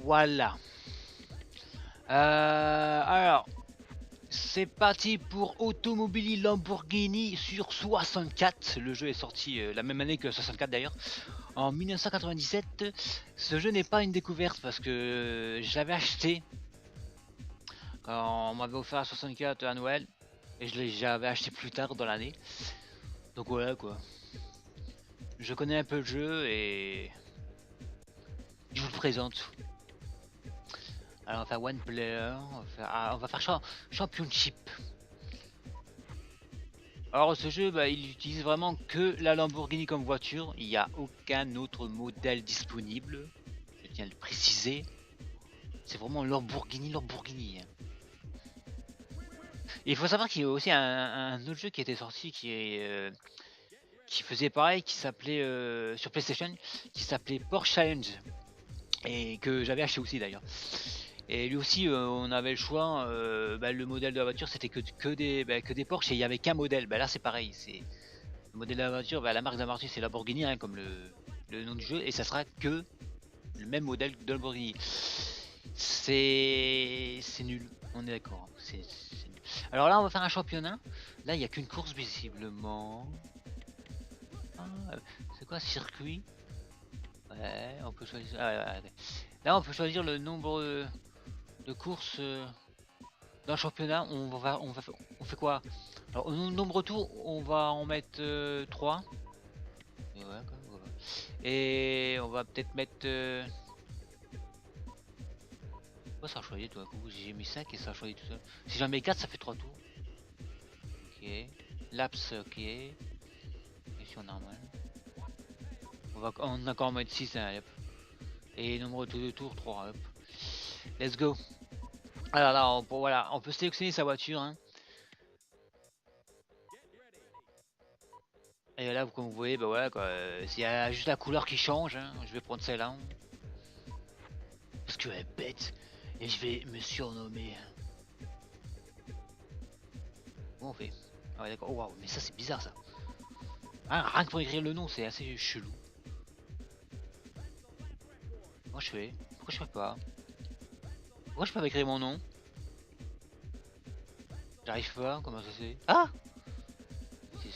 Voilà. Alors, c'est parti pour Automobili Lamborghini sur 64. Le jeu est sorti la même année que 64 d'ailleurs, en 1997. Ce jeu n'est pas une découverte parce que je l'avais acheté quand on m'avait offert à 64 à Noël et j'avais acheté plus tard dans l'année. Donc voilà quoi. Je connais un peu le jeu et je vous le présente. Alors on va faire one player, on va faire championship. Alors ce jeu, il utilise vraiment que la Lamborghini comme voiture, il n'y a aucun autre modèle disponible, je tiens à le préciser. C'est vraiment Lamborghini. Et il faut savoir qu'il y a aussi un autre jeu qui était sorti qui faisait pareil, qui s'appelait sur PlayStation, qui s'appelait Porsche Challenge, et que j'avais acheté aussi d'ailleurs. Et lui aussi, on avait le choix. Le modèle de la voiture, c'était que des Porsche et il n'y avait qu'un modèle. Là, c'est pareil. C'est le modèle de la voiture. La marque de la voiture, c'est Lamborghini, hein, comme le nom du jeu, et ça sera que le même modèle de Lamborghini. C'est nul. On est d'accord. C'est nul. Alors là, on va faire un championnat. Là, il n'y a qu'une course visiblement. Ah, c'est quoi, circuit? Ouais, on peut choisir. Là, on peut choisir le nombre de courses dans le championnat. On fait quoi? Alors, au nombre de tours, on va en mettre 3. Et, ouais, quoi, voilà. Et on va peut-être mettre. Pourquoi ça a choisi tout à coup? J'ai mis 5 et ça a choisi tout seul. Si j'en mets 4, ça fait 3 tours. Ok. Laps, ok. Question normale. On a encore en mettre 6, hein, hop. Et nombre de tours, 3, hop. Let's go. Alors là, voilà, on peut sélectionner sa voiture, hein. Et là, comme vous voyez, voilà quoi. S'il y a juste la couleur qui change, hein, je vais prendre celle-là. Parce qu'elle est bête. Et je vais me surnommer. Comment on fait? Ah ouais, d'accord. Oh waouh, mais ça c'est bizarre ça. Hein, rien que pour écrire le nom, c'est assez chelou. Comment je fais? Pourquoi je fais pas? Pourquoi je peux pas écrire mon nom? J'arrive pas, comment ça c'est? Ah!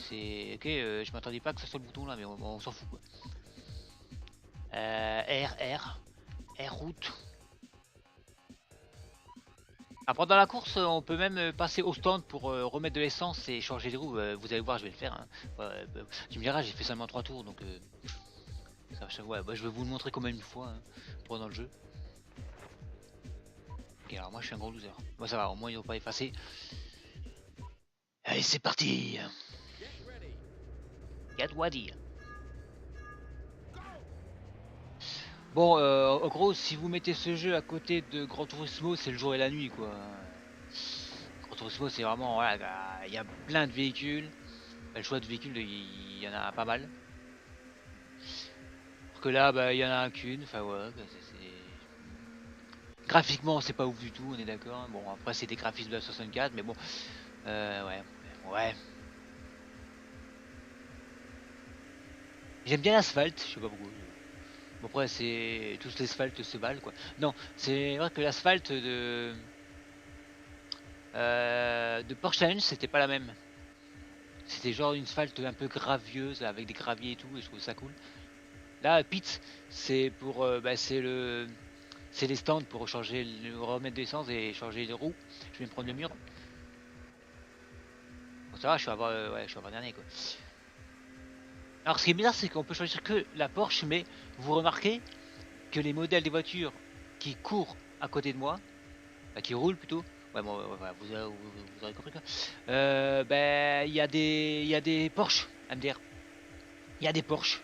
C'est. Ok, je m'attendais pas que ça soit le bouton là, mais on s'en fout quoi. R route. Après dans la course, on peut même passer au stand pour remettre de l'essence et changer les roues. Vous allez voir, je vais le faire. Hein. Tu me diras, j'ai fait seulement 3 tours, donc ouais, je vais vous le montrer quand même une fois hein, pendant le jeu. Ok, alors moi je suis un gros loser. Bon ça va, au moins ils n'ont pas effacé. Allez, c'est parti. Get ready. Bon, en gros, si vous mettez ce jeu à côté de Gran Turismo, c'est le jour et la nuit, quoi. Gran Turismo, c'est vraiment, voilà, il y a plein de véhicules. Le choix de véhicules, il y en a pas mal. Alors que là, il y en a qu'une. Enfin, ouais, graphiquement, c'est pas ouf du tout, on est d'accord. Bon, après, c'est des graphismes de la 64, mais bon, ouais. J'aime bien l'asphalte, je sais pas pourquoi. Bon, après, c'est tous l'asphalte se valent, quoi. Non, c'est vrai que l'asphalte de Porsche Challenge, c'était pas la même. C'était genre une asphalte un peu gravieuse avec des graviers et tout, et je trouve ça cool. Là, Pit, c'est pour, c'est les stands pour changer, remettre de l'essence et changer de roue. Je vais me prendre le mur. Bon, ça va, je suis avant-dernier quoi. Alors, ce qui est bizarre, c'est qu'on peut choisir que la Porsche, mais vous remarquez que les modèles des voitures qui courent à côté de moi, qui roulent plutôt, ouais, bon, vous aurez compris quoi. Il y a des Porsche MDR. Il y a des Porsche.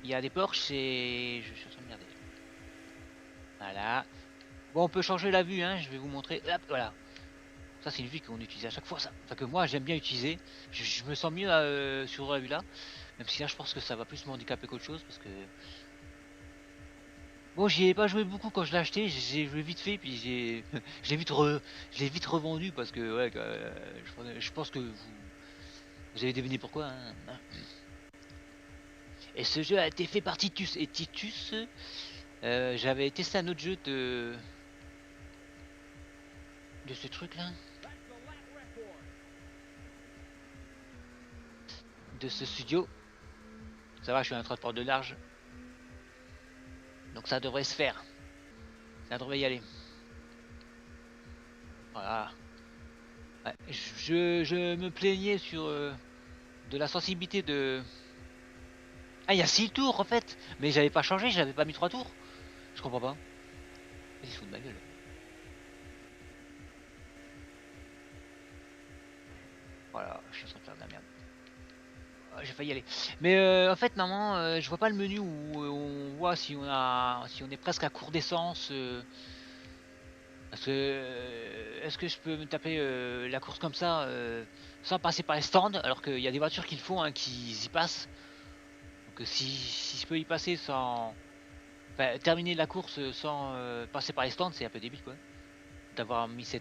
Il y a des Porsche et... Je suis en train de regarder. Voilà. Bon, on peut changer la vue, hein. Je vais vous montrer. Hop, voilà. Ça, c'est une vue qu'on utilise à chaque fois, ça. Enfin, que moi, j'aime bien utiliser. Je me sens mieux sur la vue là. Même si là, je pense que ça va plus m'handicaper qu'autre chose. Parce que... Bon, j'y ai pas joué beaucoup quand je l'ai acheté. J'ai joué vite fait. Puis j'ai... je l'ai vite revendu. Parce que, ouais, je pense que vous avez deviné pourquoi, hein. Et ce jeu a été fait par Titus. Et Titus... j'avais testé un autre jeu de ce truc là, de ce studio. Ça va, je suis un transport de large, donc ça devrait se faire, ça devrait y aller. Voilà. Ouais, je me plaignais sur de la sensibilité de... Ah, il y a 6 tours en fait, mais j'avais pas changé, j'avais pas mis 3 tours. Je comprends pas. Ils se foutent de ma gueule. Voilà, je suis en train de faire de la merde. J'ai failli y aller. Mais en fait, normalement, je vois pas le menu où on voit si on est presque à court d'essence. Parce que est-ce que je peux me taper la course comme ça sans passer par les stands, alors qu'il y a des voitures qui le font, hein, qui y passent. Donc si je peux y passer sans... Enfin, terminer la course sans passer par les stands, c'est un peu débile quoi. D'avoir mis ce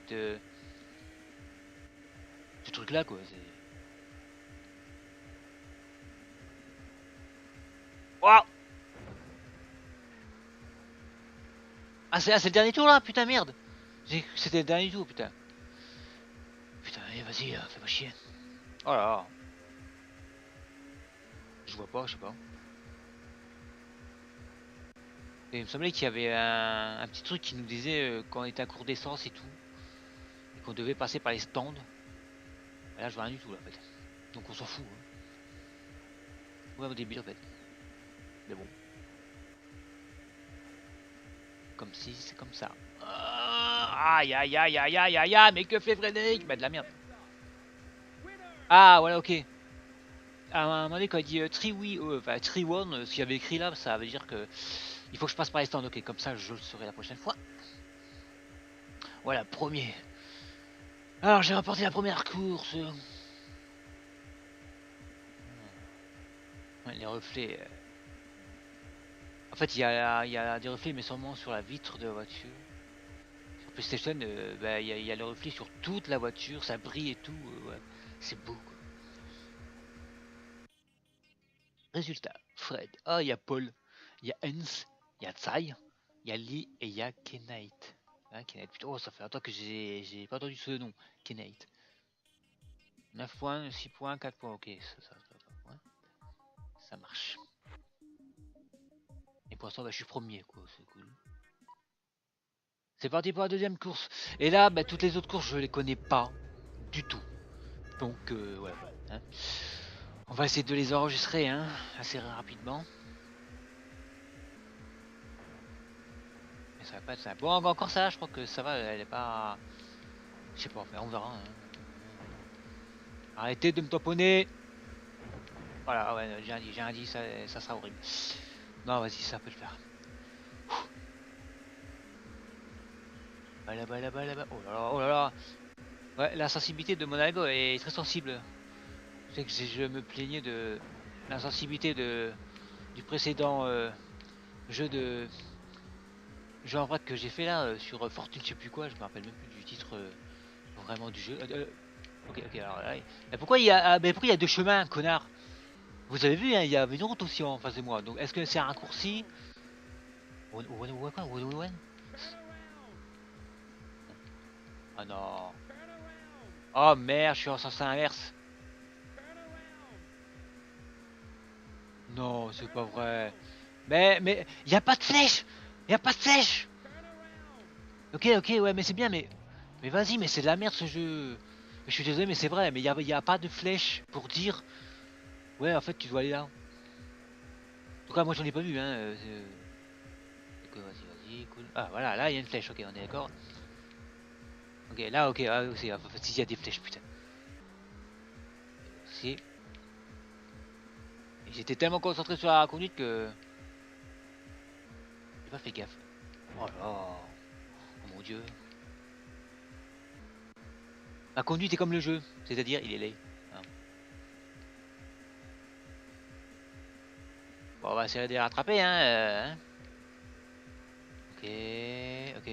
truc là quoi. Waouh. Ah c'est le dernier tour là, putain merde. C'était le dernier tour putain. Putain allez vas-y, fais pas chier. Oh là là. Je vois pas, je sais pas. Et il me semblait qu'il y avait un petit truc qui nous disait quand on était à court d'essence et tout. Et qu'on devait passer par les stands. Et là je vois rien du tout là en fait. Donc on s'en fout. Hein. Ouais au début en fait. Mais bon. Comme si c'est comme ça. Aïe aïe aïe aïe aïe aïe aïe, mais que fait Frédéric? Bah de la merde. Ah voilà ok. À un moment donné quand il dit enfin 3-1, ce qu'il y avait écrit là, ça veut dire que il faut que je passe par les stands. Ok, comme ça je le saurai la prochaine fois. Voilà, premier. Alors j'ai remporté la première course. Ouais, les reflets. En fait, il y a des reflets, mais seulement sur la vitre de la voiture. Sur PlayStation, bah, il y a le reflet sur toute la voiture, ça brille et tout. Ouais. C'est beau. Quoi. Résultat, Fred. Ah, il y a Paul, il y a Hans, il y a Tsai, il y a Lee et il y a Kenite. Hein, Kenite. Putain, oh, ça fait longtemps que j'ai pas entendu ce nom. Kenite. 9 points, 6 points, 4 points. Ok, ça marche. Et pour l'instant, bah, je suis premier, quoi. C'est cool. C'est parti pour la deuxième course. Et là, bah, toutes les autres courses, je les connais pas du tout. Donc, ouais. Hein. On va essayer de les enregistrer hein, assez rapidement. Mais ça va pas être ça. Bon, encore ça, je crois que ça va, elle est pas... Je sais pas, on verra. Hein. Arrêtez de me tamponner. Voilà, ouais, j'ai un dit, ça sera horrible. Non, vas-y, ça peut le faire. Là-bas. Oh là là, oh là là. Ouais, la sensibilité de mon algo est très sensible. Je sais que je me plaignais de la sensibilité du précédent jeu en vrai que j'ai fait là sur Fortune, je sais plus quoi, je me rappelle même plus du titre vraiment du jeu. Ok, alors là, pourquoi il y a pourquoi il y a deux chemins, connard? Vous avez vu, hein, il y avait une route aussi en face de moi. Donc est-ce que c'est un raccourci? Ah non. Oh merde, je suis en sens inverse. Non, c'est pas vrai. Mais il y a pas de flèche. Il y a pas de flèche. Ok, ouais, mais c'est bien, mais vas-y, mais c'est de la merde ce jeu. Je suis désolé, mais c'est vrai, mais y a pas de flèche pour dire. Ouais, en fait, tu dois aller là. En tout cas, moi j'en ai pas vu, hein. Ok, vas-y, cool. Ah, voilà, là il y a une flèche, ok, on est d'accord. Ok, là, ok, ah, aussi, en fait, il y a des flèches, putain. Si. J'étais tellement concentré sur la conduite que j'ai pas fait gaffe. Oh là, oh mon dieu. La conduite est comme le jeu, c'est-à-dire il est laid. Hein. Bon, on va essayer de les rattraper, hein. Hein. Ok, ok.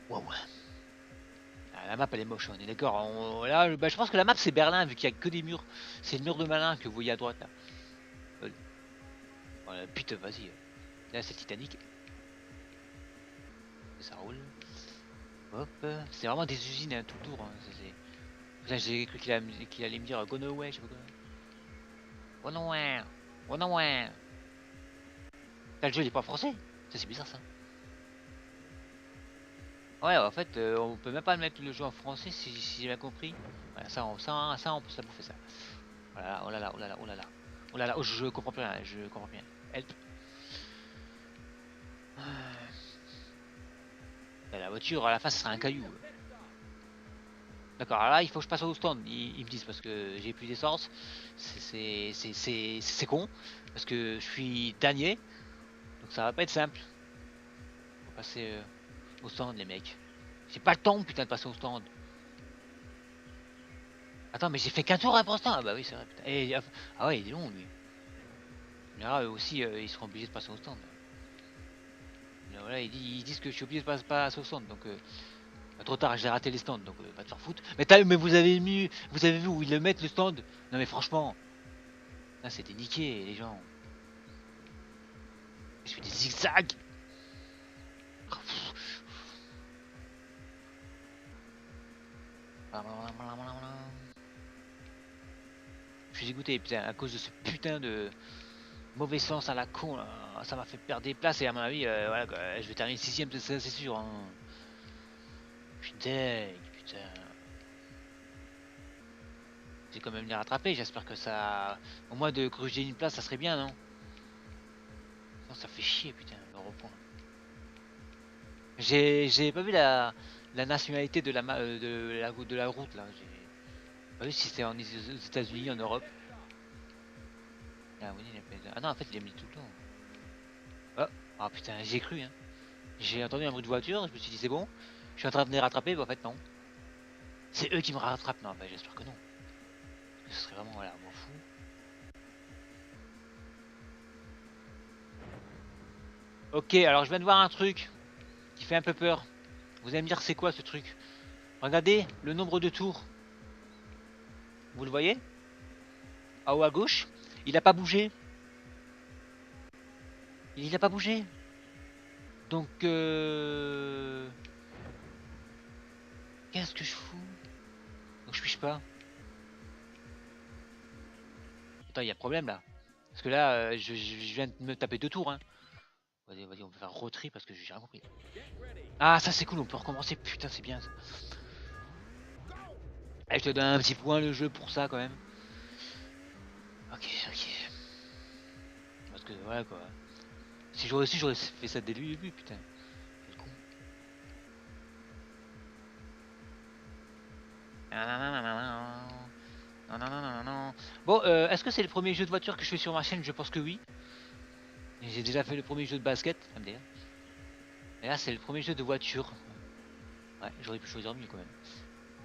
Wow. Ah, la map elle est moche, on est d'accord. Là, bah, je pense que la map c'est Berlin vu qu'il y a que des murs. C'est le mur de Malin que vous voyez à droite là. Voilà, putain, vas-y. Là c'est Titanic. Ça roule. Hop. C'est vraiment des usines hein, tout autour. Hein. Là j'ai cru qu'il allait me dire go nowhere, je sais pas quoi. Go nowhere. Go nowhere. Là, le jeu il est pas français. Ça c'est bizarre ça. Ouais, en fait, on peut même pas mettre le jeu en français si j'ai bien compris. Voilà, ça, on peut se la bouffer ça. Voilà, oh là là, oh là là, oh là là. Oh là là, oh, je comprends plus rien, je comprends plus rien. Help. La voiture, à la fin, ça sera un caillou. D'accord, alors là, il faut que je passe au stand. Ils me disent parce que j'ai plus d'essence. C'est con. Parce que je suis dernier. Donc ça va pas être simple. Faut passer au stand, les mecs. J'ai pas le temps, putain, de passer au stand. Attends, mais j'ai fait qu'un tour à l'instant. Ah bah oui, c'est vrai, putain. Ah ouais, il est long, lui. Mais là, eux aussi, ils seront obligés de passer au stand. Mais voilà, ils disent que je suis obligé de passer au stand. Donc, trop tard, j'ai raté les stands. Donc, va te faire foutre. Mais vous avez vu où ils le mettent, le stand? Non, mais franchement, là, c'était niqué, les gens. Je fais des zigzags. Je suis dégoûté, putain, à cause de ce putain de mauvais sens à la con. Là. Ça m'a fait perdre des places et à mon avis, voilà, quoi, je vais terminer 6ème, c'est sûr. Hein. Putain, putain. J'ai quand même les rattraper, j'espère que ça. Au moins de gruger une place, ça serait bien, non? Non, ça fait chier, putain, le repoint. J'ai pas vu la nationalité de de la route là. J'ai pas vu si c'était aux États-Unis, en Europe. Ah, oui, ah non, en fait, il a mis tout le temps. Oh, ah putain, j'ai cru, hein. J'ai entendu un bruit de voiture, je me suis dit c'est bon. Je suis en train de les rattraper, mais en fait, non. C'est eux qui me rattrapent, non, bah, j'espère que non. Ce serait vraiment, voilà, m'en fous. Ok, alors je viens de voir un truc qui fait un peu peur. Vous allez me dire c'est quoi ce truc? Regardez le nombre de tours. Vous le voyez? En haut à gauche. Il n'a pas bougé. Il n'a pas bougé. Donc, qu'est-ce que je fous? Donc je piche pas. Attends, il y a problème là. Parce que là, je viens de me taper 2 tours. Hein. Vas-y, on peut faire retri parce que j'ai rien compris. Ah, ça c'est cool, on peut recommencer. Putain, c'est bien ça. Allez, je te donne un petit point le jeu pour ça quand même. Ok, ok. Parce que voilà quoi. Si j'aurais su, j'aurais fait ça dès le début, putain. Quel con. Non, non, non, non, non. Bon, est-ce que c'est le premier jeu de voiture que je fais sur ma chaîne? Je pense que oui. J'ai déjà fait le premier jeu de basket, MDR. Et là, c'est le premier jeu de voiture. Ouais, j'aurais pu choisir mieux quand même.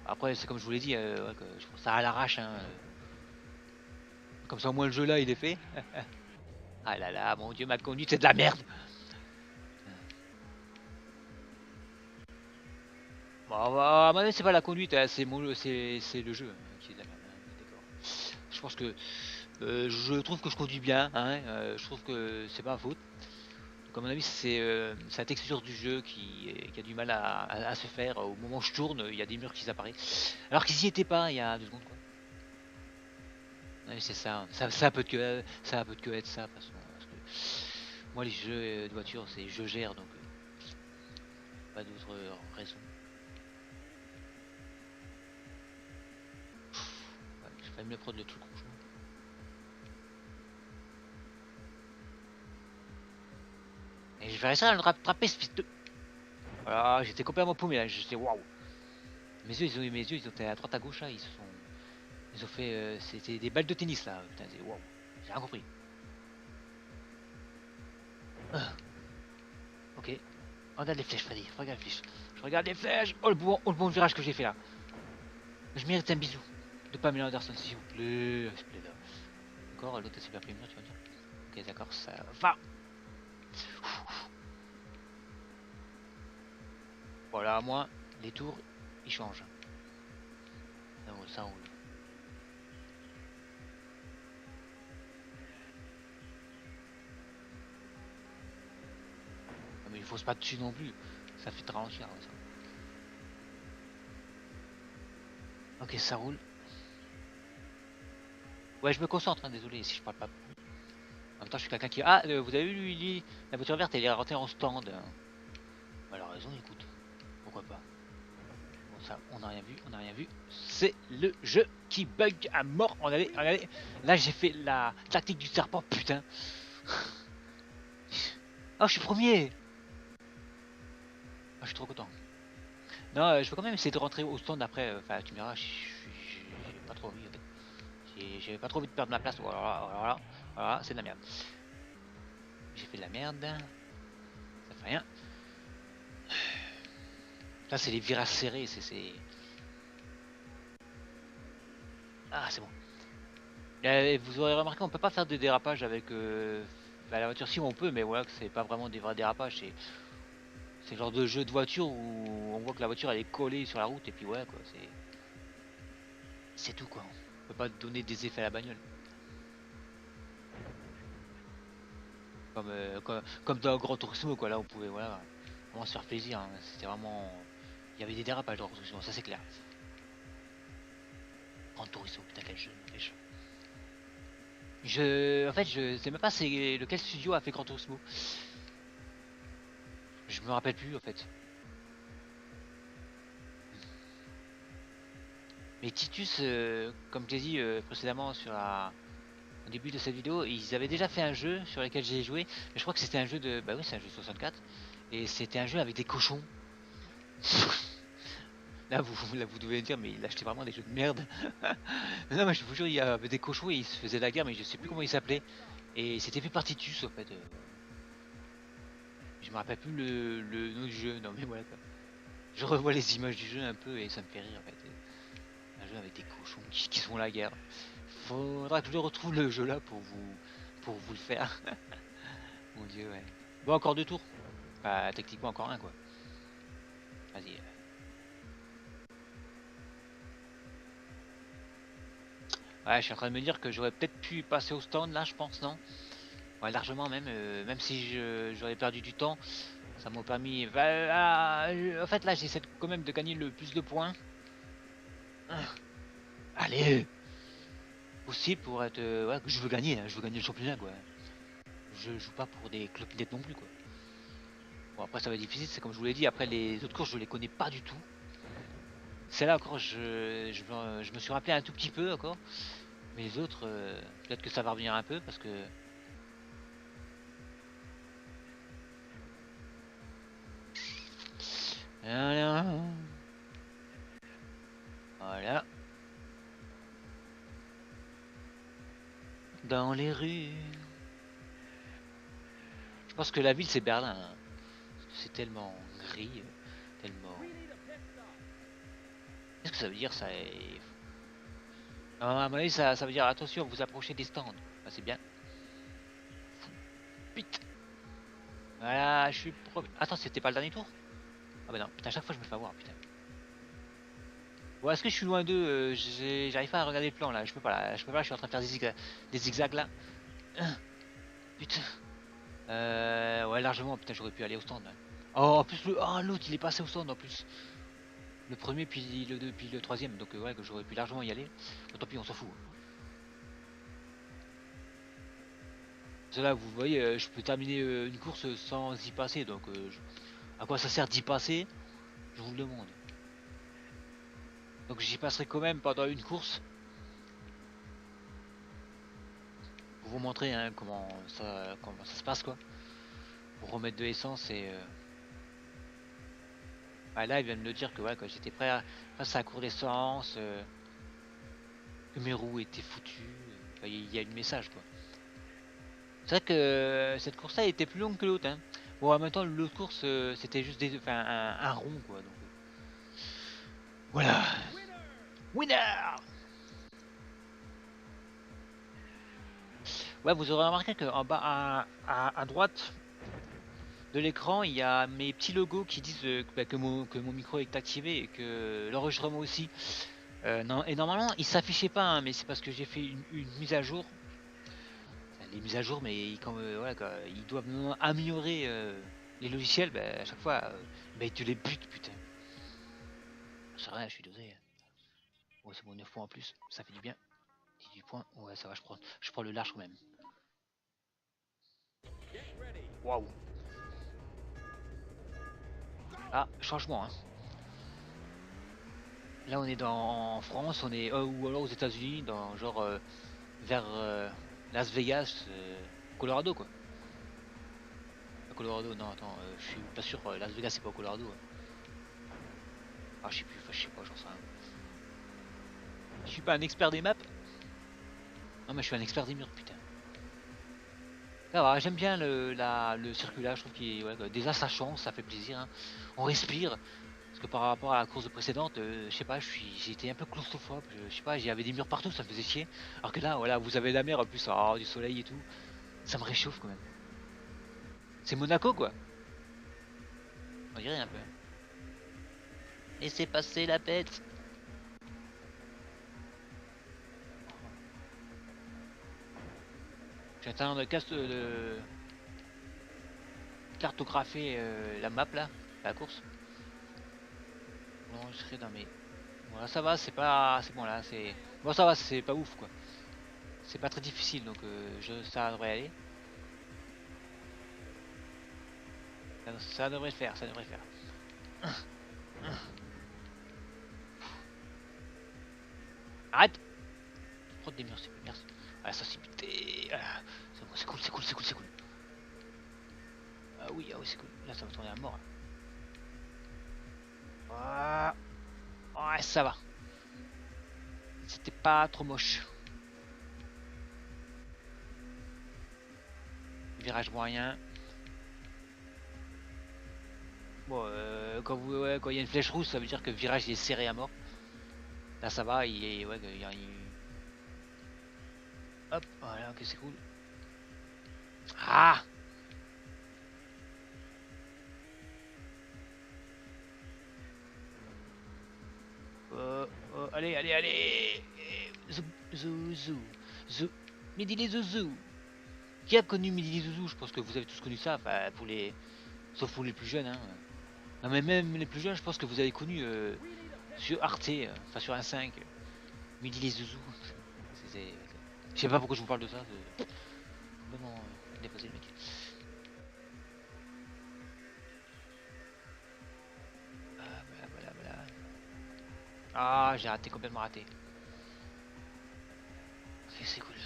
Après, c'est comme je vous l'ai dit, ouais, je trouve ça à l'arrache. Hein. Comme ça, au moins le jeu là, il est fait. Ah là là, mon dieu, ma conduite, c'est de la merde. Bon, à mon avis, c'est pas la conduite, hein, c'est le jeu hein, qui est de la merde. Hein, d'accord. Je pense que je trouve que je conduis bien. Hein, je trouve que c'est pas ma faute. Donc, à mon avis, c'est la texture du jeu qui a du mal à se faire. Au moment où je tourne, il y a des murs qui apparaissent. Alors qu'ils y étaient pas il y a 2 secondes. Quoi. Ouais, c'est ça. Ça peut que être ça, de toute façon. Parce que moi, les jeux de voiture, c'est je gère, donc pas d'autre raison. Ouais, j'ai failli me prendre le truc rouge. Et je vais réussir à le rattraper, ce fils de. Voilà, j'étais complètement paumé là. J'étais waouh. Mes yeux, ils ont été à droite à gauche là, ils se sont. Ils ont fait, c'était des balles de tennis là. Putain, wow, j'ai rien compris. Ok, regarde les flèches, Freddy. Regarde les flèches. Je regarde les flèches. Oh le bon virage que j'ai fait là. Je mérite un bisou de Pamela Anderson, s'il vous plaît. S'il vous plaît là. Encore, l'autre s'est pas pris mur, tu vas dire. Ok, d'accord, ça va. Voilà, moi, les tours, ils changent. Ça roule, ça roule. Non, mais il faut se pas dessus non plus. Ça fait très ralentir. Ça. Ok, ça roule. Ouais, je me concentre, hein, désolé si je parle pas. En même temps, je suis quelqu'un qui. Ah, vous avez vu, lui, la voiture verte, elle est rentrée en stand. Elle a raison, écoute. Pourquoi pas. Bon, ça, on n'a rien vu, on n'a rien vu. C'est le jeu qui bug à mort. Regardez. Là, j'ai fait la tactique du serpent, putain. Oh, je suis premier. Oh, je suis trop content. Non, je peux quand même essayer de rentrer au stand après. Enfin, tu me diras, j'ai pas trop envie en fait. J'ai pas trop envie de perdre ma place. Voilà, c'est de la merde. J'ai fait de la merde. Ça fait rien. Là, c'est les virages serrés. Ah, c'est bon. Vous aurez remarqué, on peut pas faire de dérapage avec la voiture. Si on peut, mais voilà, que c'est pas vraiment des vrais dérapages. C'est le genre de jeu de voiture où on voit que la voiture elle est collée sur la route et puis ouais quoi. C'est tout quoi. On peut pas donner des effets à la bagnole. Comme dans Gran Turismo quoi. Là, on pouvait voilà vraiment se faire plaisir. Hein. C'était vraiment, il y avait des dérapages dans Gran Turismo, ça c'est clair. Gran Turismo, putain quel jeu, n'empêche. En fait, je sais même pas c'est lequel studio a fait Gran Turismo. Je me rappelle plus en fait. Mais Titus, comme je l'ai dit précédemment au début de cette vidéo, ils avaient déjà fait un jeu sur lequel j'ai joué. Mais je crois que c'était un jeu de. Bah oui, c'est un jeu de 64. Et c'était un jeu avec des cochons. Là, vous devez dire, mais il achetait vraiment des jeux de merde. Non, mais je vous jure, il y avait des cochons et ils se faisaient la guerre, mais je sais plus comment ils s'appelaient. Et c'était fait par Titus en fait. Je me rappelle plus le nom du jeu. Non, mais voilà quoi. Je revois les images du jeu un peu et ça me fait rire en fait. Un jeu avec des cochons qui se font la guerre. Faudra que je retrouve le jeu là pour vous le faire. Mon dieu, ouais. Bon, encore deux tours. Bah, techniquement, encore un quoi. Vas-y. Ouais, je suis en train de me dire que j'aurais peut-être pu passer au stand là, je pense, non? Ouais, largement même. Même si j'aurais perdu du temps, ça m'a permis. En fait, là, j'essaie quand même de gagner le plus de points. Allez! Possible pour être. Ouais, je veux gagner, hein, je veux gagner le championnat quoi. Je joue pas pour des clopinettes non plus quoi. Bon, après, ça va être difficile, c'est comme je vous l'ai dit. Après, les autres courses, je les connais pas du tout. Celle-là, encore, je me suis rappelé un tout petit peu encore. Mais les autres, peut-être que ça va revenir un peu parce que. Voilà. Voilà. Dans les rues. Je pense que la ville c'est Berlin. Hein. C'est tellement gris, tellement. Qu'est-ce que ça veut dire ça à mon avis, ça veut dire attention, vous approchez des stands. Ah, c'est bien. Vite. Voilà, je suis premier. Attends, c'était pas le dernier tour? Ah bah non, putain, chaque fois je me fais avoir, putain. Bon, est-ce que je suis loin d'eux? J'arrive pas à regarder le plan là, je peux pas là, je suis en train de faire des zigzags là. Putain. Ouais, largement, putain, j'aurais pu aller au stand. Là. Oh, en plus, l'autre il est passé au stand en plus. Le premier, puis le deux, puis le troisième, donc ouais, que j'aurais pu largement y aller. Bon, tant pis, on s'en fout. Là, vous voyez, je peux terminer une course sans y passer, donc à quoi ça sert d'y passer? Je vous le demande. Donc j'y passerai quand même pendant une course pour vous montrer hein, comment ça se passe quoi. Pour remettre de l'essence et là il vient de me dire que ouais, j'étais prêt à passer à la cour d'essence. que mes roues étaient foutues. Enfin, il y a le message quoi. C'est vrai que cette course-là était plus longue que l'autre. Hein. Bon, en même temps, l'autre course, c'était juste un rond quoi. Donc, voilà. Winner. Ouais, vous aurez remarqué qu'en bas à droite de l'écran, il y a mes petits logos qui disent que mon micro est activé et que l'enregistrement aussi. Non, et normalement, il s'affichait pas, hein, mais c'est parce que j'ai fait une mise à jour. Enfin, les mises à jour, mais voilà, ils doivent améliorer les logiciels. Bah, à chaque fois, bah, ils te les butent, putain. C'est rien, je suis dosé. Ouais, c'est bon, 9 points en plus, ça fait du bien. 18 points, ouais, ça va, je prends le large quand même. Waouh! Ah, changement, hein. Là, on est en France, on est ou alors aux États-Unis, dans genre vers Las Vegas, Colorado quoi. Colorado, non, attends, je suis pas sûr. Las Vegas, c'est pas au Colorado. Hein. Ah, je sais plus, je sais pas, j'en sais rien. Je suis pas un expert des maps. Non, mais je suis un expert des murs, putain. Ça va, j'aime bien le circulage, je trouve qu'il ouais, déjà ça change, ça fait plaisir. Hein. On respire. Parce que par rapport à la course précédente, je sais pas, j'étais un peu claustrophobe. Je sais pas, il y avait des murs partout, ça me faisait chier. Alors que là, voilà, vous avez la mer en plus, du soleil et tout. Ça me réchauffe quand même. C'est Monaco quoi. On dirait un peu. Laissez passer la bête. J'attends de cartographier la map là, la course. Non, je serai dans mes. Voilà, ça va, c'est pas. C'est bon là, c'est. Bon, ça va, c'est pas ouf quoi. C'est pas très difficile donc ça devrait aller. Ça devrait le faire, ça devrait le faire. Arrête! Prends des murs, c'est merci. Ah, ça c'est buté. Ah, c'est cool, c'est cool, c'est cool, c'est cool. Ah oui, c'est cool. Là, ça va tourner à mort. Ah, ouais, ça va. C'était pas trop moche. Virage moyen. Bon, quand il y a une flèche rouge, ça veut dire que le virage il est serré à mort. Là, ça va, il est. Ouais, hop, voilà, ok, c'est cool. Ah! Allez, allez, allez! Zou. Midi les zouzous! Qui a connu Midi les zouzous? Je pense que vous avez tous connu ça, enfin, sauf pour les plus jeunes. Hein. Non, mais même les plus jeunes, je pense que vous avez connu sur Arte, enfin sur un 5 Midi les zouzous. Je sais pas pourquoi je vous parle de ça. Complètement dépassé le mec. Ah, voilà. Ah, j'ai raté, complètement raté. Ok, c'est cool.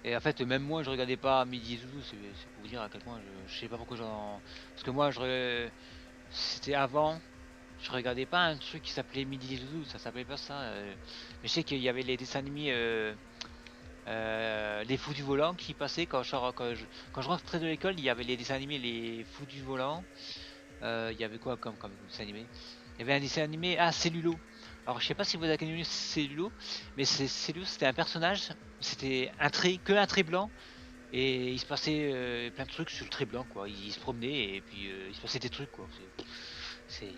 Et en fait, même moi, je regardais pas Midi Zouzou, c'est pour vous dire à quel point je sais pas pourquoi j'en. Parce que moi, c'était avant, je regardais pas un truc qui s'appelait Midi Zouzou, ça s'appelait pas ça. Mais je sais qu'il y avait les dessins animés, les fous du volant qui passaient quand je rentrais de l'école, il y avait les dessins animés, les fous du volant. Il y avait quoi comme dessin animé? Il y avait un dessin animé, Cellulo. Alors je sais pas si vous avez connu Cellulo, mais Cellulo c'était un personnage, c'était que un trait blanc, et il se passait plein de trucs sur le trait blanc quoi. Il se promenait et puis il se passait des trucs quoi. C'est.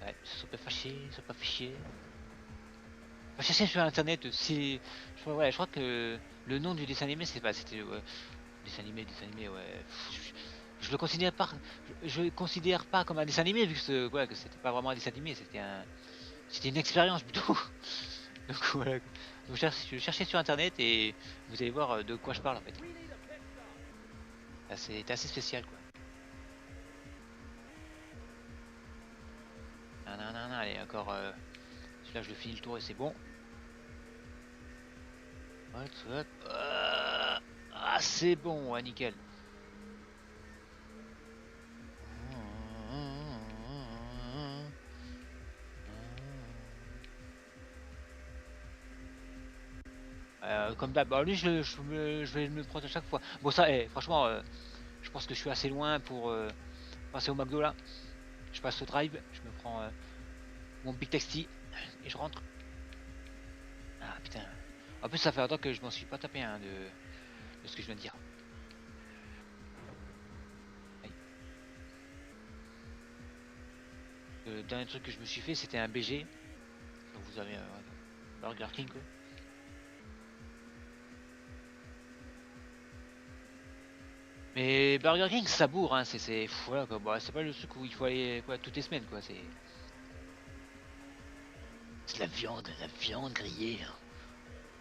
Ouais, ça peut fâcher, ça peut fichier. J'ai cherché sur internet, je crois que le nom du dessin animé, c'était dessin animé, ouais. Je le considère pas, je le considère pas comme un dessin animé vu que c'était pas vraiment un dessin animé, c'était une expérience plutôt. Donc voilà. Donc, je cherchais sur internet et vous allez voir de quoi je parle en fait. C'était assez spécial quoi. Non, allez encore. Celui-là je le finis le tour et c'est bon. Hop. Ah c'est bon, ouais, nickel. Comme d'hab. Bah, lui, je vais me prendre à chaque fois. Bon, ça, franchement, je pense que je suis assez loin pour passer au McDo là. Je passe au drive, je me prends mon Big Tasty et je rentre. Ah putain. En plus, ça fait longtemps que je m'en suis pas tapé un de ce que je viens de dire. Le dernier truc que je me suis fait, c'était un BG. Donc vous avez Burger King quoi. Mais Burger King ça bourre, hein, c'est voilà quoi. Bah, c'est pas le truc où il faut aller quoi toutes les semaines quoi. C'est la viande grillée hein,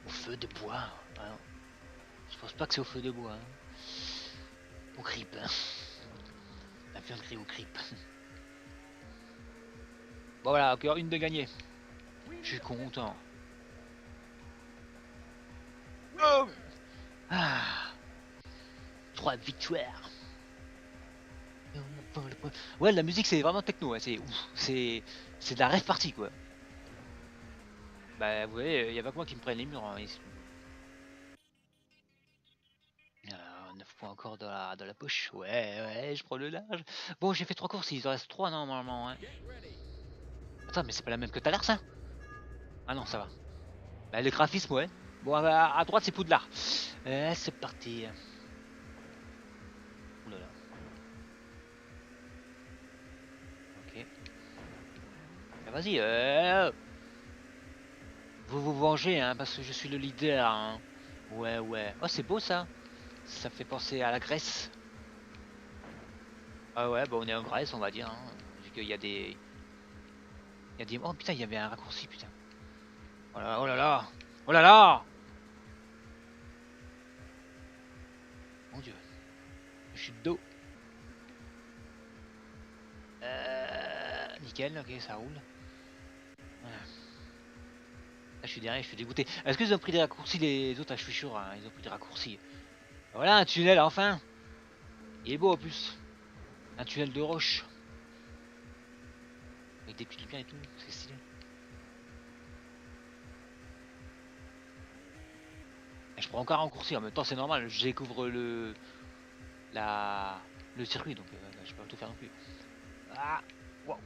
au feu de bois. Hein. Je pense pas que c'est au feu de bois. Hein. Au creep. Hein. La viande grillée au creep. Bon voilà, encore une de gagnée. Je suis content. Oh ah, 3 victoires. Ouais, la musique c'est vraiment techno, hein. C'est de la rêve partie quoi. Bah vous voyez, il y a pas que moi qui me prennent les murs. Hein. 9 points encore dans la poche. Ouais, je prends le large. Bon, j'ai fait 3 courses, il en reste 3 normalement. Hein. Attends, mais c'est pas la même que tout à l'heure ça? Ah non, ça va. Bah, le graphisme, ouais. Bon, à droite c'est Poudlard. C'est parti. Oulala. Ok. Bah, vas-y, vous vous vengez, hein, parce que je suis le leader. Hein. Ouais. Oh, c'est beau ça. Ça fait penser à la Grèce. Ah ouais, bah on est en Grèce, on va dire. Hein, vu qu'il y a des... Oh putain, il y avait un raccourci, putain. Oh là là, oh là là. Oh là là. Mon dieu. Je suis de dos. Nickel, ok, ça roule. Voilà. Là, je suis derrière, je suis dégoûté. Est-ce qu'ils ont pris des raccourcis les autres? Je suis sûr, hein, ils ont pris des raccourcis. Voilà, un tunnel, enfin. Il est beau en plus. Un tunnel de roche. Avec des petites lumières et tout, c'est stylé. Et je prends encore un raccourci, en même temps c'est normal, je découvre le circuit, donc je peux pas tout faire non plus. Ah wow,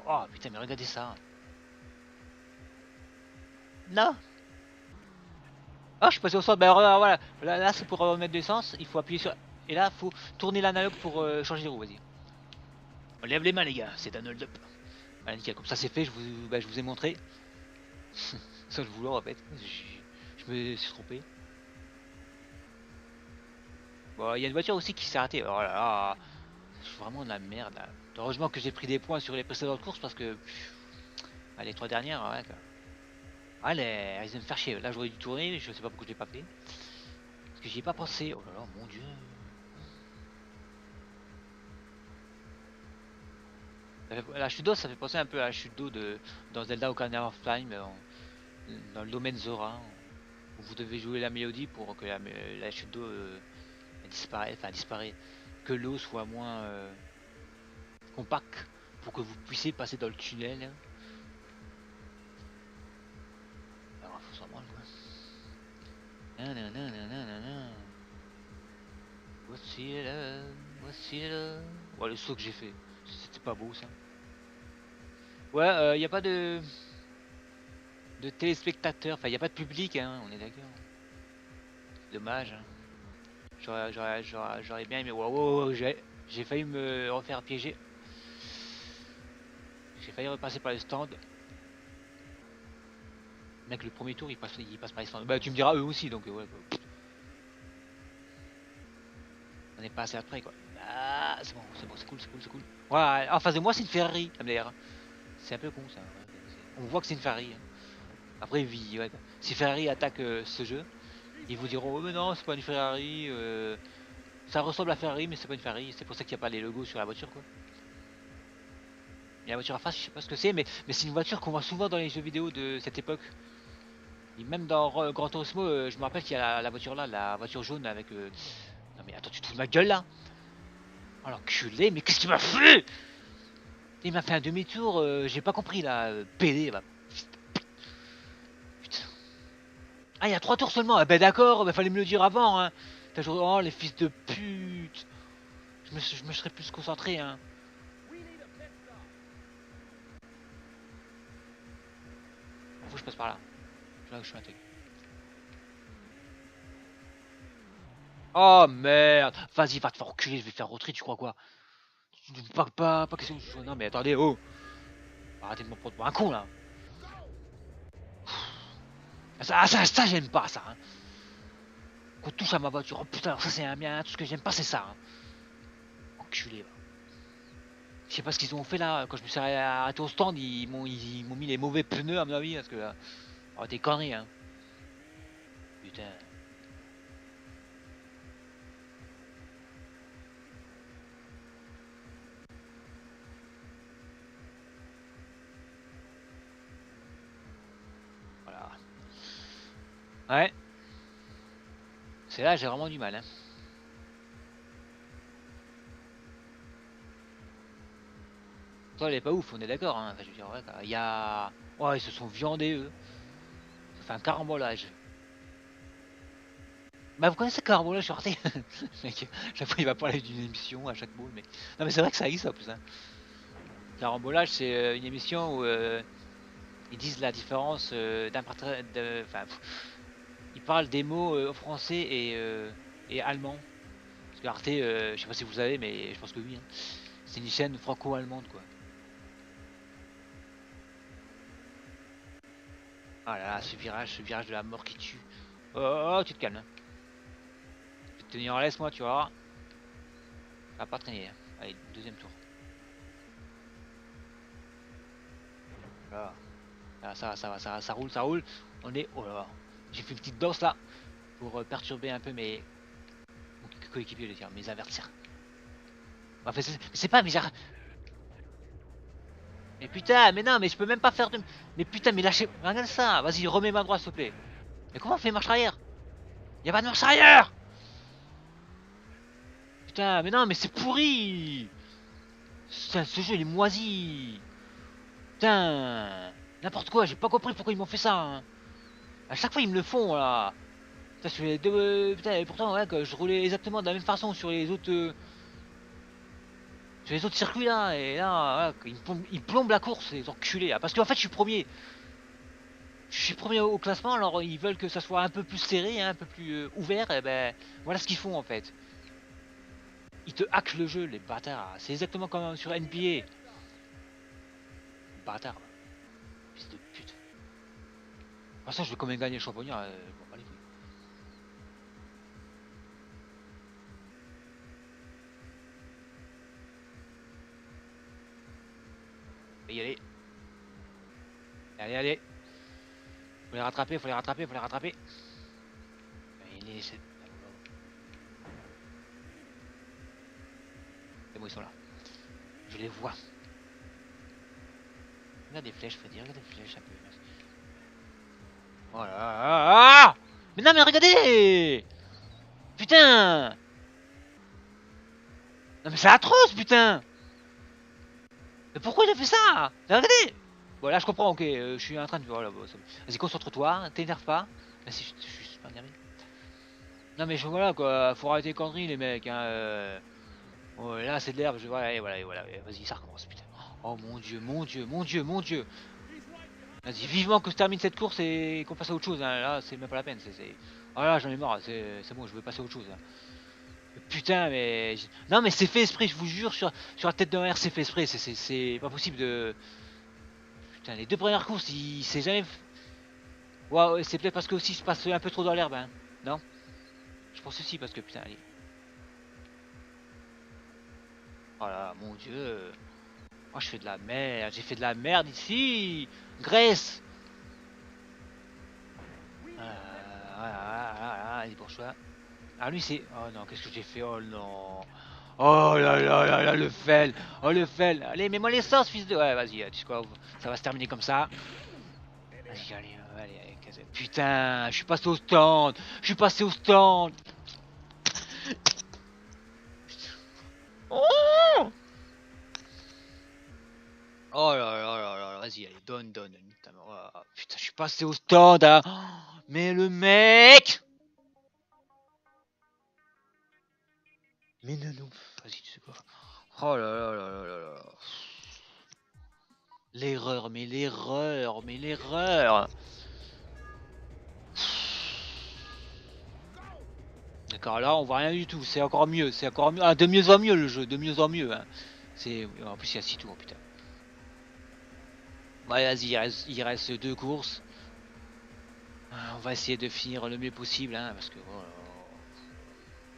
oh putain, mais regardez ça. Non. Ah, je suis passé au centre, ben voilà, là c'est pour remettre de l'essence, il faut appuyer sur... Et là, faut tourner l'analogue pour changer les roues, vas-y. On lève les mains les gars, c'est un hold-up. Voilà, nickel, comme ça c'est fait, je vous ai montré. Sans le vouloir en fait, je me suis trompé. Bon, il y a une voiture aussi qui s'est arrêtée, oh là là, je suis vraiment de la merde là. Heureusement que j'ai pris des points sur les précédentes courses parce que... les 3 dernières, ouais quoi. Allez, elles viennent me faire chier, là j'aurais dû tourner, je sais pas pourquoi je l'ai pas fait. Parce que j'y ai pas pensé, oh là là, mon dieu. La chute d'eau, ça fait penser un peu à la chute d'eau dans Zelda Ocarina of Time, dans le domaine Zora, où vous devez jouer la mélodie pour que la chute d'eau disparaît, que l'eau soit moins compacte pour que vous puissiez passer dans le tunnel. Alors, faut s'en branler, quoi. Voici là. Ouais, le saut que j'ai fait, c'était pas beau ça. Ouais, y a pas de téléspectateurs, enfin y a pas de public, hein, on est d'accord. Dommage. Hein. J'aurais bien aimé. Wow, j'ai failli me refaire piéger. J'ai failli repasser par le stand. Mec, le premier tour il passe par les stands. Bah tu me diras eux aussi donc ouais. On est pas assez après quoi. Ah c'est bon, c'est cool. Voilà, en face de moi c'est une Ferrari, MDR. C'est un peu con ça. On voit que c'est une Ferrari. Après ouais, si Ferrari attaque ce jeu, ils vous diront oh mais non c'est pas une Ferrari. Ça ressemble à Ferrari mais c'est pas une Ferrari. C'est pour ça qu'il n'y a pas les logos sur la voiture quoi. Et la voiture en face je sais pas ce que c'est mais c'est une voiture qu'on voit souvent dans les jeux vidéo de cette époque. Et même dans Gran Turismo, je me rappelle qu'il y a la voiture là, la voiture jaune avec... Non mais attends, tu te fous de ma gueule là? Oh l'enculé, mais qu'est-ce qu'il m'a fait? Il m'a fait un demi-tour, j'ai pas compris là, PD, bah. Putain. Ah, il y a 3 tours seulement. Ah ben d'accord, bah, fallait me le dire avant. Hein. Oh, les fils de pute. Je me serais plus concentré. Hein. Faut que je passe par là. C'est là que je suis intégré. Oh merde. Vas-y, va te faire reculer, je vais faire retrait, tu crois quoi? Pas question. Non mais attendez, oh. Arrêtez de me prendre pour un con là. Ça j'aime pas ça. Hein. Qu'on touche à ma voiture. Oh putain, ça c'est un bien. Tout ce que j'aime pas c'est ça. Hein. Enculé. Va. Je sais pas ce qu'ils ont fait là. Quand je me suis arrêté au stand, ils m'ont mis les mauvais pneus à mon avis. Parce que là, oh, des conneries. Hein. Putain. Voilà. Ouais. C'est là j'ai vraiment du mal. Hein. Toi, elle est pas ouf, on est d'accord. Hein. Enfin, je veux dire, ouais, il y a. Ouais, ils se sont viandés eux. Ça fait un carambolage. Bah, vous connaissez carambolage sur Arte? Mec, chaque fois il va parler d'une émission à chaque mot. Mais... Non, mais c'est vrai que ça existe en plus. Hein. Carambolage, c'est une émission où ils disent la différence d'interprétation. Enfin, ils parlent des mots français et allemand. Parce que Arte, je sais pas si vous savez, mais je pense que oui. Hein. C'est une chaîne franco-allemande quoi. Ah là là, ce virage de la mort qui tue. Oh, tu te calmes. Hein. Je vais te tenir en laisse, moi, tu vois. Ça va pas traîner. Hein. Allez, deuxième tour. Voilà. Ah, ça roule, ça roule. On est. Oh là là. J'ai fait une petite danse là pour perturber un peu mes coéquipiers, mes adversaires. Enfin, c'est pas, mais j'ai. Mais putain, mais non, mais je peux même pas faire de. Mais putain, mais lâchez. Regarde ça. Vas-y, remets ma droite, s'il te plaît. Mais comment on fait marche arrière? Y'a pas de marche arrière! Putain, mais non, mais c'est pourri! Putain, ce jeu il est moisi! Putain! N'importe quoi, j'ai pas compris pourquoi ils m'ont fait ça! Hein. À chaque fois ils me le font là! Putain, sur les deux. Putain, et pourtant, ouais, que je roulais exactement de la même façon sur les autres. Sur les autres circuits là, et là, voilà, ils plombent la course, les enculés. Là. Parce qu'en fait, je suis premier. Je suis premier au classement, alors ils veulent que ça soit un peu plus serré, hein, un peu plus ouvert, et ben voilà ce qu'ils font en fait. Ils te hackent le jeu, les bâtards. C'est exactement comme sur NBA. Bâtard. Fils de pute. De toute façon, je vais quand même gagner le championnat. Je m'en bats les couilles. Je vais y aller. Allez, allez. Faut les rattraper, faut les rattraper, faut les rattraper. C'est bon, ils sont là. Je les vois. Regarde des flèches, Freddy, regarde des flèches un peu. Voilà. Ah, mais non, mais regardez! Putain! Non, mais c'est atroce, putain! Mais pourquoi il a fait ça? Mais regardez! Bon, là, je comprends, ok, je suis en train de. Voilà, bon, vas-y, concentre-toi, t'énerve pas. Là, si je suis pas énervé. Non, mais voilà, quoi, faut arrêter les conneries, les mecs, hein. Oh, là, c'est de l'herbe, voilà, et voilà, et voilà. Vas-y, ça recommence, putain. Oh mon dieu, mon dieu, mon dieu, mon dieu! Vas-y, vivement que je termine cette course et qu'on passe à autre chose. Hein. Là, c'est même pas la peine. Oh là, j'en ai marre. C'est bon, je veux passer à autre chose. Hein. Putain, mais. Non, mais c'est fait esprit, je vous jure, sur la tête de ma mère, c'est fait esprit. C'est pas possible de. Putain, les deux premières courses, il s'est jamais. Waouh, c'est peut-être parce que aussi je passe un peu trop dans l'herbe. Hein. Non? Je pense aussi parce que putain, allez. Oh là, mon dieu. Oh, je fais de la merde. J'ai fait de la merde ici. Grèce. Les bourgeois. Ah lui c'est... Oh non, qu'est-ce que j'ai fait? Oh non. Oh là là là là, le fail. Oh le fail. Allez, mets-moi l'essence, fils de... Ouais, vas-y, tu sais quoi, ça va se terminer comme ça. Vas-y, allez, allez. Putain, je suis passé au stand. Je suis passé au stand. Oh, oh là là là là, vas-y, allez, donne. Oh, putain, je suis passé au stand. Hein. Mais le mec. Mais non. Vas-y, tu sais quoi. Oh là là là là là là. L'erreur, mais l'erreur, mais l'erreur. D'accord, là on voit rien du tout, c'est encore mieux, c'est encore mieux. Ah, de mieux en mieux le jeu, de mieux en mieux. Hein. C'est en plus il y a 6 tours, putain. Ouais, vas-y, il reste 2 courses. On va essayer de finir le mieux possible, hein, parce que oh là là.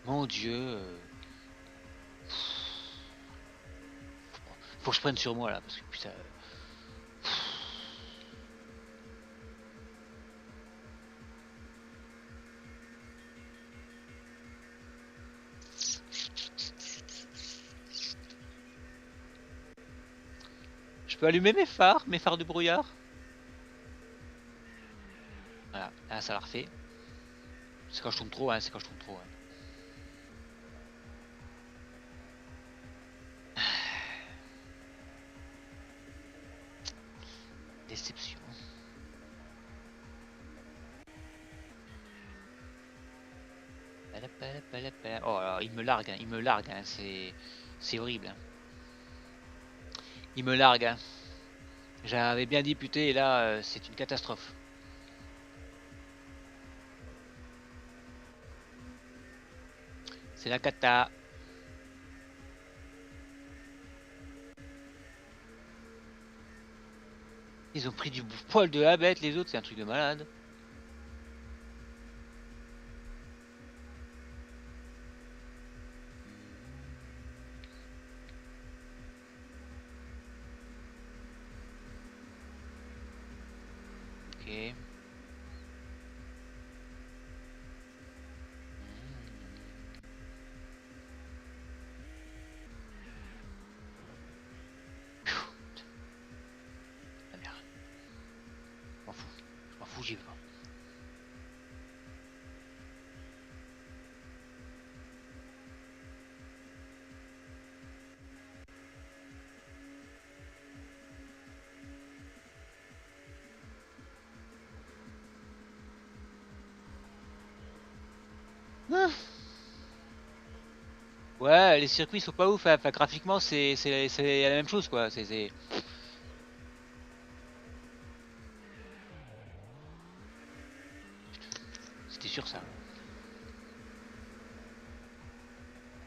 Mon Dieu. Faut que je prenne sur moi là, parce que putain. Je peux allumer mes phares de brouillard. Voilà, là ça l'a refait. C'est quand je tourne trop, hein, c'est quand je tourne trop. Hein. Déception. Oh là, il me largue, hein, c'est horrible. Hein. Il me largue. Hein. J'avais bien dit putain et là c'est une catastrophe. C'est la cata. Ils ont pris du poil de la bête les autres, c'est un truc de malade. Ok. La merde. Je m'en fous, j'y vais pas. Ah. Ouais, les circuits sont pas ouf, hein. Enfin, graphiquement c'est la même chose quoi. C'était sûr ça.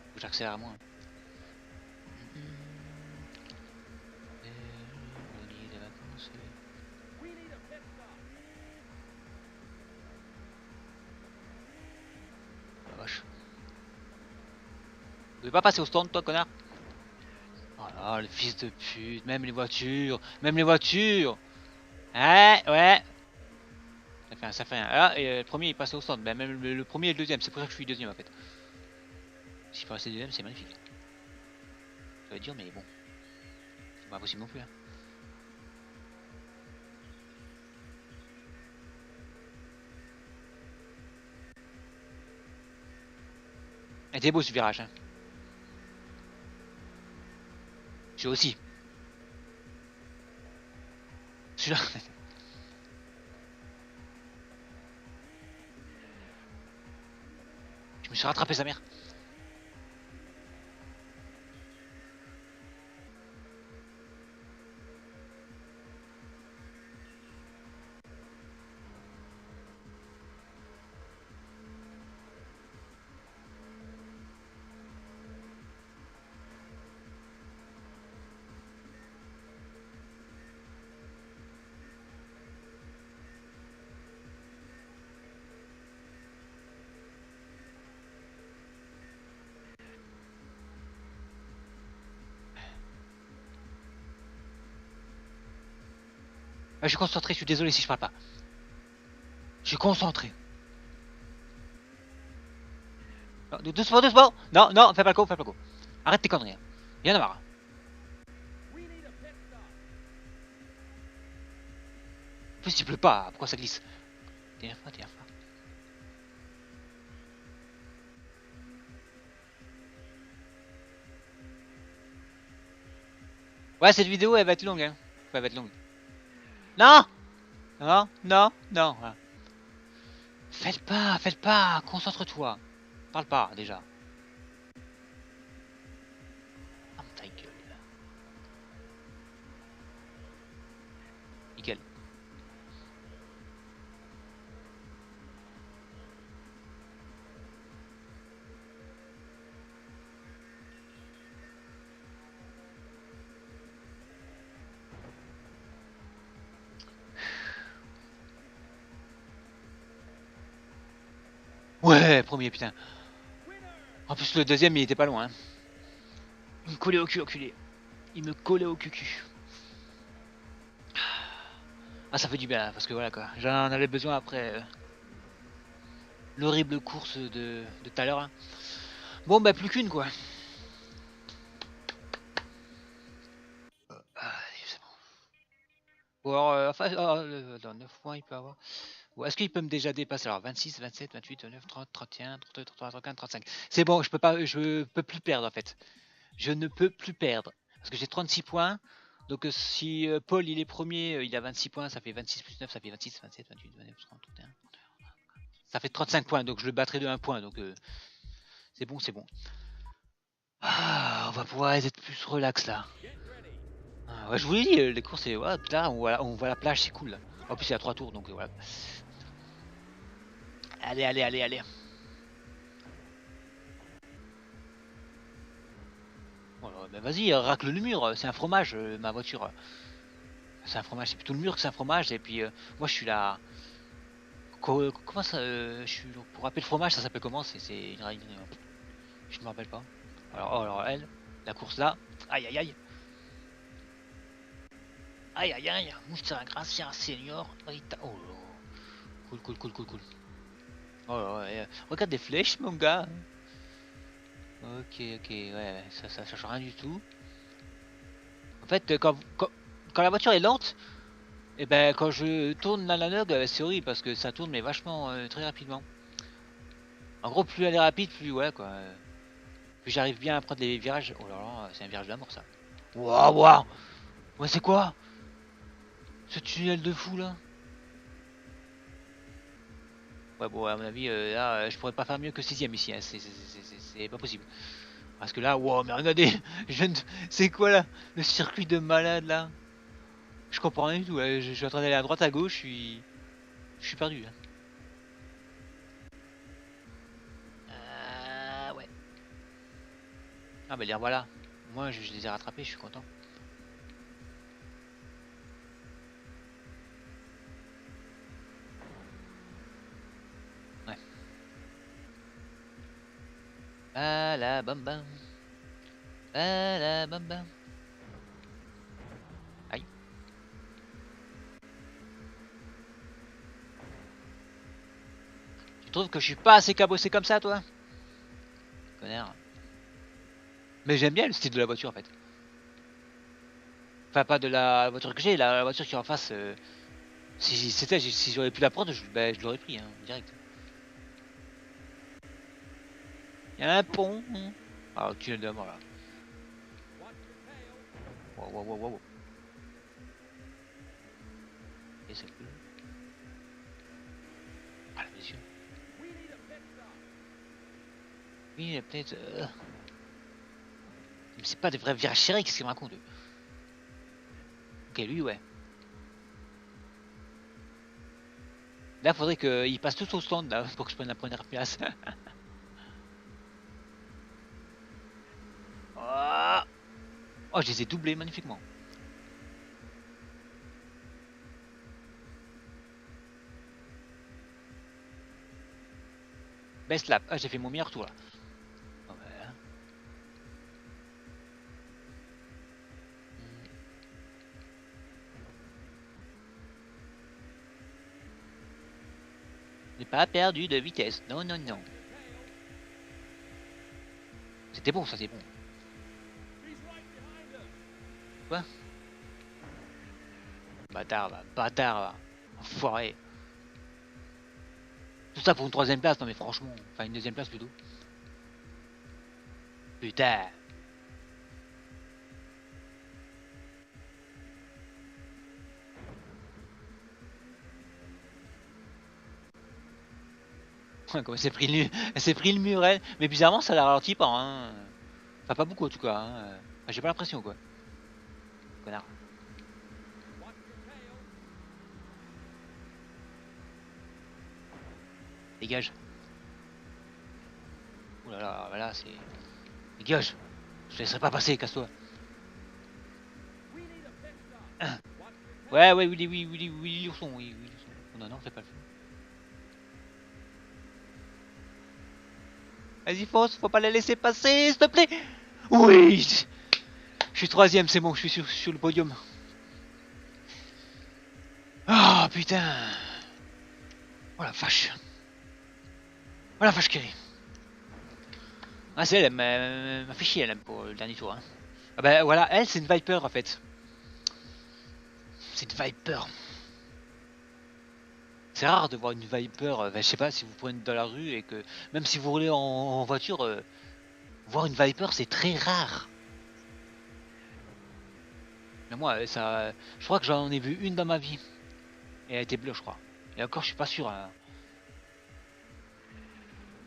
Faut que j'accélère à moins. La vache. Vous pouvez pas passer au stand toi connard. Oh là, le fils de pute, même les voitures, Ouais, ouais. Ça fait un. Ah, et le premier il passe au stand, ben, même le premier et le deuxième, c'est pour ça que je suis deuxième en fait. Si je peux rester deuxième, c'est magnifique. Ça veut dire, mais bon, c'est pas possible non plus. Hein. Il était beau ce virage. Hein. J'ai aussi. Celui-là. Je me suis rattrapé sa mère. Je suis concentré, je suis désolé si je parle pas. Je suis concentré. Doucement, doucement. Non, non, fais pas le coup, fais pas le coup. Arrête tes conneries. Y'en a marre. En plus, il pleut pas. Pourquoi ça glisse? T'es pas. Ouais, cette vidéo, elle va être longue. Hein. Elle va être longue. Non. Non, non, non. Voilà. Faites pas, concentre-toi. Parle pas, déjà. Ah, ta gueule. Nickel. Ouais, premier, putain. En plus, le deuxième, il était pas loin. Hein. Il me collait au cul, enculé. Il me collait au cul. Ah, ça fait du bien, parce que voilà, quoi. J'en avais besoin après l'horrible course de tout à l'heure. Hein. Bon, bah, plus qu'une, quoi. Ah, c'est bon. Bon, alors, enfin, dans 9 points, il peut avoir. Bon, est-ce qu'il peut me déjà dépasser? Alors, 26, 27, 28, 29, 30, 31, 32, 33, 34, 35. C'est bon, je peux plus perdre, en fait. Je ne peux plus perdre. Parce que j'ai 36 points. Donc si Paul il est premier, il a 26 points, ça fait 26 plus 9, ça fait 26, 27, 28, 29, 30, 31. Ça fait 35 points, donc je le battrai de 1 point. Donc c'est bon, c'est bon. Ah, on va pouvoir être plus relax là. Ah, ouais, je vous l'ai dit, les courses, c'est ouais, là, on voit la plage, c'est cool. Là. En plus, il y a 3 tours, donc voilà. Allez, allez, allez, allez. Voilà, ben vas-y, racle le mur, c'est un fromage, ma voiture. C'est un fromage, c'est plutôt le mur que c'est un fromage. Et puis, moi, je suis là. Comment ça pour rappeler le fromage, ça s'appelle comment? C'est une règle. Je me rappelle pas. Alors elle, la course là. Aïe aïe aïe. Aïe aïe aïe. Muchas gracias, señor. Rita. Oh là. Cool, cool, cool, cool, cool. Oh là, ouais. Regarde des flèches, mon gars. Ok, ok, ouais, ça change rien du tout. En fait, quand la voiture est lente, et ben quand je tourne l'analogue, c'est horrible parce que ça tourne mais vachement très rapidement. En gros, plus elle est rapide, plus ouais quoi. Plus j'arrive bien à prendre les virages. Oh là là, c'est un virage d'amour ça. Waouh, waouh. Ouais, c'est quoi ce tunnel de fou là? Ouais, bon, à mon avis, là, je pourrais pas faire mieux que 6ème ici. Hein. C'est pas possible. Parce que là, wow, mais regardez, c'est quoi là? Le circuit de malade là? Je comprends rien du tout. Je suis en train d'aller à droite, à gauche, je suis perdu. Hein. Ouais. Ah, bah les voilà. Moi, je les ai rattrapés, je suis content. Ouais. Ah la bam bam. Ah la bam bam. Aïe. Tu trouves que je suis pas assez cabossé comme ça, toi? Connard. Mais j'aime bien le style de la voiture en fait. Enfin, pas de la voiture que j'ai, la voiture qui est en face. Si j'aurais pu la prendre, je l'aurais pris, hein, direct. Il y a un pont. Hein. Ah, le tunnel de la mort là. Wow, wow, wow, wow. Et c'est cool. Ah, la mission. Oui, peut-être. Mais c'est pas des vrais virages serrés, qu'est-ce qu'il me raconte? Ok, lui, ouais. Là, faudrait qu'il passe tout au stand là pour que je prenne la première place. Oh, oh, je les ai doublés magnifiquement. Best lap. Ah, j'ai fait mon meilleur tour là. Oh, ouais. J'ai pas perdu de vitesse. Non, non, non. C'était bon, ça, c'est bon. Quoi? Bâtard, là. Bâtard, là. Enfoiré. Tout ça pour une troisième place, non mais franchement. Enfin, une deuxième place plutôt. Putain. Comme elle s'est pris le mur, elle. Mais bizarrement, ça la ralentit pas, hein. Enfin, pas beaucoup en tout cas, hein. Enfin, j'ai pas l'impression, quoi. Connard. Dégage. Ouh là là, voilà, c'est... Dégage. Je te laisserai pas passer, casse-toi. Ouais, Willy l'ourson, oui, Willy l'ourson. Oh non, non, c'est pas le feu. Vas-y, fonce, faut pas la laisser passer, s'il te plaît. Oui. Je suis troisième, c'est bon, je suis sur le podium. Ah, oh, putain. Oh la vache. Oh la vache, Kerry. Ah, c'est elle, elle m'a fait chier, elle, pour le dernier tour. Hein. Ah bah voilà, elle, c'est une Viper, en fait. C'est une Viper. C'est rare de voir une Viper, je sais pas, si vous prenez dans la rue et que... Même si vous roulez en voiture, voir une Viper, c'est très rare. Mais moi, ça... Je crois que j'en ai vu une dans ma vie. Et elle était bleue, je crois. Et encore, je suis pas sûr. Hein.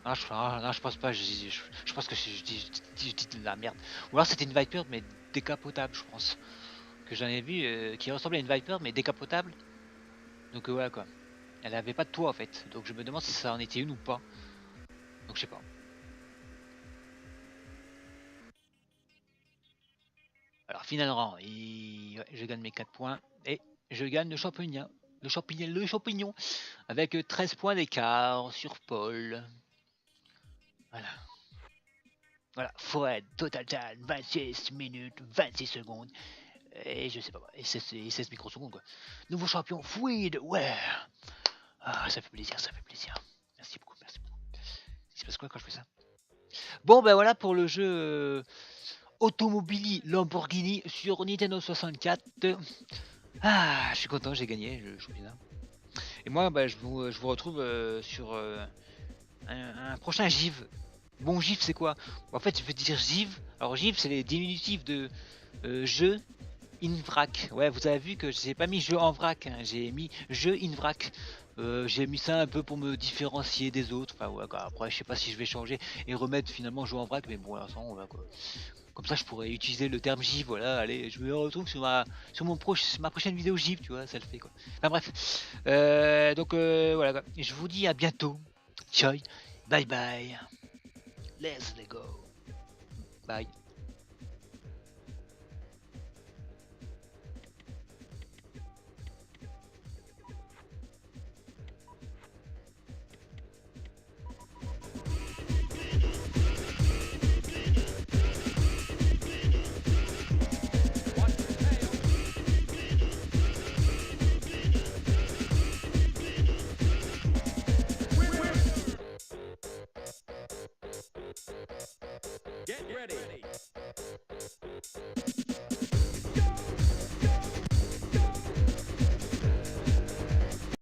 Ah, je pense pas, je pense que je dis de la merde. Ou alors c'était une Viper, mais décapotable, je pense. Que j'en ai vu qui ressemblait à une Viper, mais décapotable. Donc voilà quoi. Elle avait pas de toit en fait. Donc je me demande si ça en était une ou pas. Donc je sais pas. Alors final rang. Ouais, je gagne mes 4 points. Et je gagne le champignon. Le champignon. Avec 13 points d'écart sur Paul. Voilà. Voilà. Fred, total time, 26 minutes, 26 secondes. Et je sais pas, et 16 microsecondes quoi. Nouveau champion, Fouid, ouais. Ah, ça fait plaisir, ça fait plaisir. Merci beaucoup, merci beaucoup. Il se passe quoi quand je fais ça? Bon, ben voilà pour le jeu Automobili Lamborghini sur Nintendo 64. Ah, je suis content, j'ai gagné le championnat. Et moi, bah, je vous retrouve sur un prochain GIV. Bon, GIF, c'est quoi? En fait, je veux dire GIV. Alors, GIV, c'est les diminutifs de jeu in vrac. Ouais, vous avez vu que j'ai pas mis jeu en vrac, hein. J'ai mis jeu in vrac. J'ai mis ça un peu pour me différencier des autres. Enfin, ouais, quoi. Après, je sais pas si je vais changer et remettre finalement jeu en vrac, mais bon, l'instant, on va quoi. Comme ça, je pourrais utiliser le terme GIF. Voilà, allez, je me retrouve sur ma prochaine vidéo GIF, tu vois, ça le fait quoi. Enfin bref. Donc voilà, quoi. Je vous dis à bientôt. Ciao, bye bye. Let's go. Bye.